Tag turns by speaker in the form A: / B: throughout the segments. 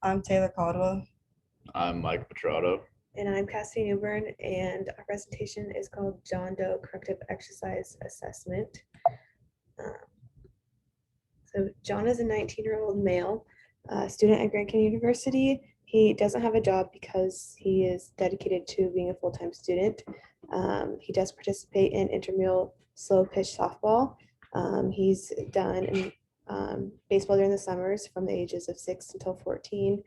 A: I'm Taylor Caldwell.
B: I'm Mike Petrato.
C: And I'm Cassie Newburn, and our presentation is called John Doe Corrective Exercise Assessment. So John is a 19-year-old male student at Grand Canyon University. He doesn't have a job because he is dedicated to being a full-time student. He does participate in intramural slow pitch softball. He's done baseball during the summers from the ages of 6 until 14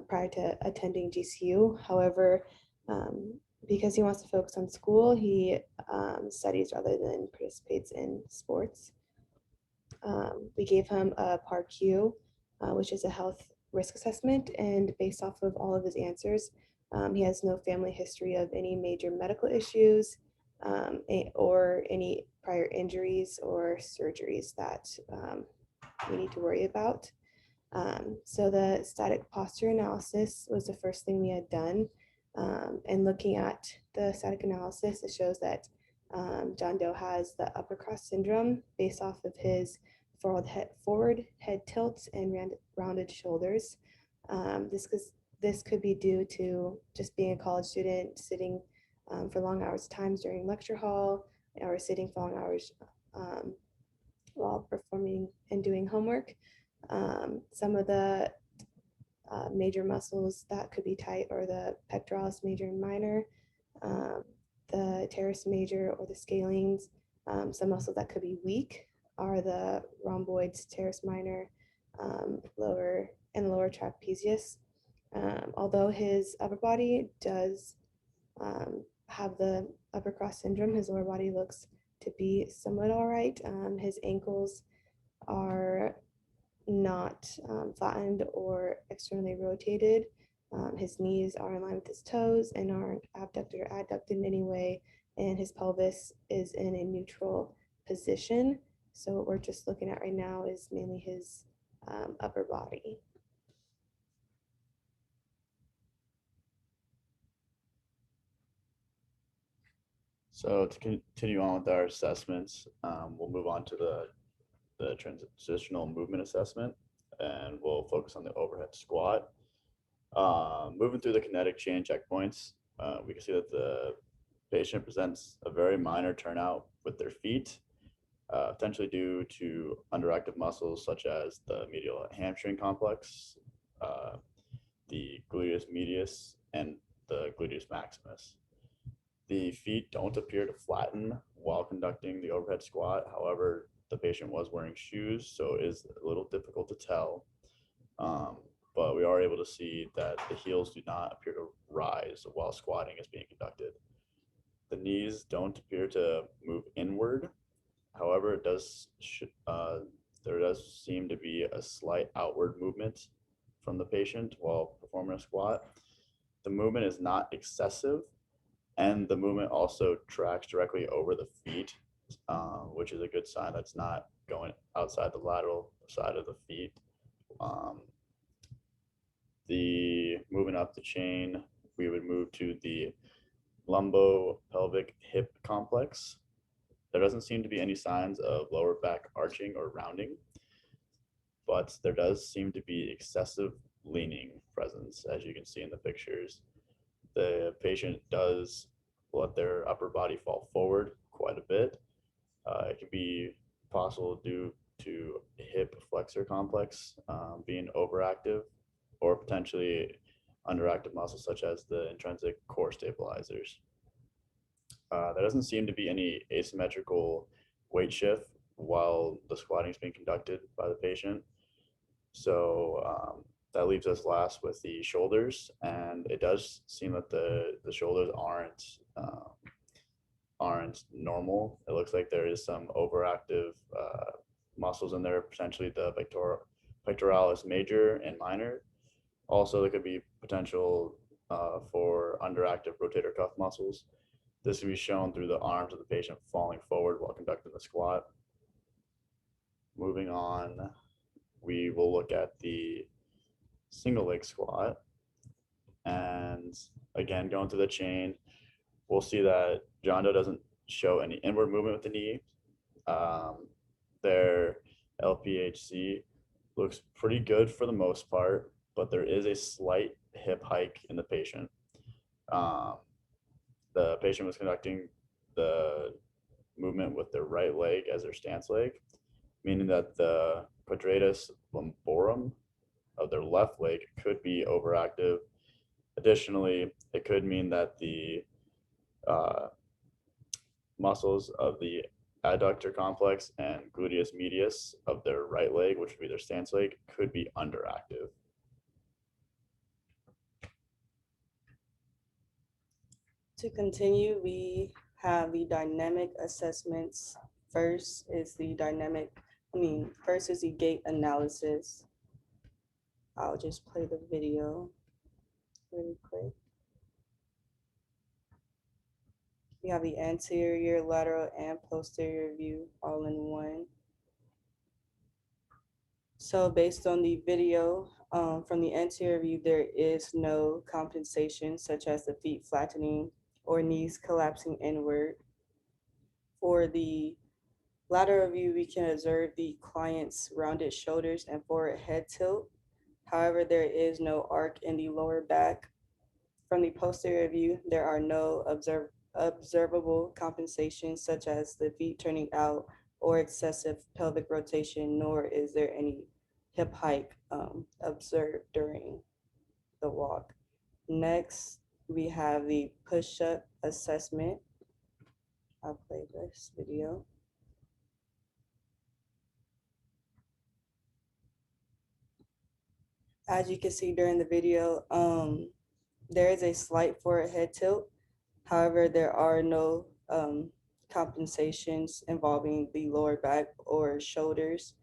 C: prior to attending GCU. However, because he wants to focus on school, he studies rather than participates in sports. We gave him a PAR-Q, which is a health risk assessment, and based off of all of his answers, he has no family history of any major medical issues or any prior injuries or surgeries that we need to worry about. So the static posture analysis was the first thing we had done. And looking at the static analysis, it shows that John Doe has the upper cross syndrome based off of his forward head tilts and rounded shoulders. This could be due to just being a college student, sitting for long hours times during lecture hall, or sitting for long hours while performing and doing homework. Some of the major muscles that could be tight are the pectoralis major and minor, the teres major or the scalenes. Some muscles that could be weak are the rhomboids, teres minor, lower trapezius. Although his upper body does have the upper cross syndrome, his lower body looks to be somewhat all right. His ankles are not flattened or externally rotated. His knees are in line with his toes and aren't abducted or adducted in any way, and his pelvis is in a neutral position. So what we're just looking at right now is mainly his upper body.
B: So to continue on with our assessments, we'll move on to the transitional movement assessment, and we'll focus on the overhead squat. Moving through the kinetic chain checkpoints, we can see that the patient presents a very minor turnout with their feet, potentially due to underactive muscles such as the medial hamstring complex, the gluteus medius, and the gluteus maximus. The feet don't appear to flatten while conducting the overhead squat. However, the patient was wearing shoes, so it is a little difficult to tell. But we are able to see that the heels do not appear to rise while squatting is being conducted. The knees don't appear to move inward. However, there does seem to be a slight outward movement from the patient while performing a squat. The movement is not excessive, and the movement also tracks directly over the feet, which is a good sign that's not going outside the lateral side of the feet. Moving up the chain, we would move to the lumbopelvic hip complex. There doesn't seem to be any signs of lower back arching or rounding, but there does seem to be excessive leaning presence, as you can see in the pictures. The patient does let their upper body fall forward quite a bit. It can be possible due to hip flexor complex being overactive, or potentially underactive muscles such as the intrinsic core stabilizers. There doesn't seem to be any asymmetrical weight shift while the squatting is being conducted by the patient. So that leaves us last with the shoulders, and it does seem that the shoulders aren't normal. It looks like there is some overactive muscles in there, potentially the pectoralis major and minor. Also, there could be potential for underactive rotator cuff muscles. This can be shown through the arms of the patient falling forward while conducting the squat. Moving on, we will look at the single leg squat. And again, going through the chain, we'll see that John Doe doesn't show any inward movement with the knee. Their LPHC looks pretty good for the most part. but there is a slight hip hike in the patient. Um, the patient was conducting the movement with their right leg as their stance leg, meaning that the quadratus lumborum of their left leg could be overactive. Additionally, it could mean that the uh, muscles of the adductor complex and gluteus medius of their right leg, which would be their stance leg, could be underactive.
A: To continue, we have the dynamic assessments. First is the gait analysis. I'll just play the video really quick. We have the anterior, lateral, and posterior view all in one. So based on the video, from the anterior view, there is no compensation such as the feet flattening or knees collapsing inward. For the lateral view, we can observe the client's rounded shoulders and forward head tilt. However, there is no arc in the lower back. From the posterior view, there are no observable compensations such as the feet turning out or excessive pelvic rotation, nor is there any hip hike observed during the walk. Next, we have the push-up assessment. I'll play this video. As you can see during the video, there is a slight forward head tilt. However, there are no compensations involving the lower back or shoulders.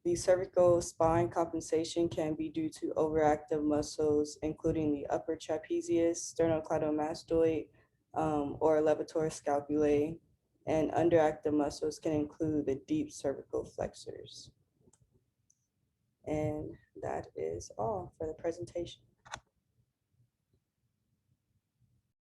A: The cervical spine compensation can be due to overactive muscles, including the upper trapezius, sternocleidomastoid, or levator scapulae, and underactive muscles can include the deep cervical flexors. And that is all for the presentation.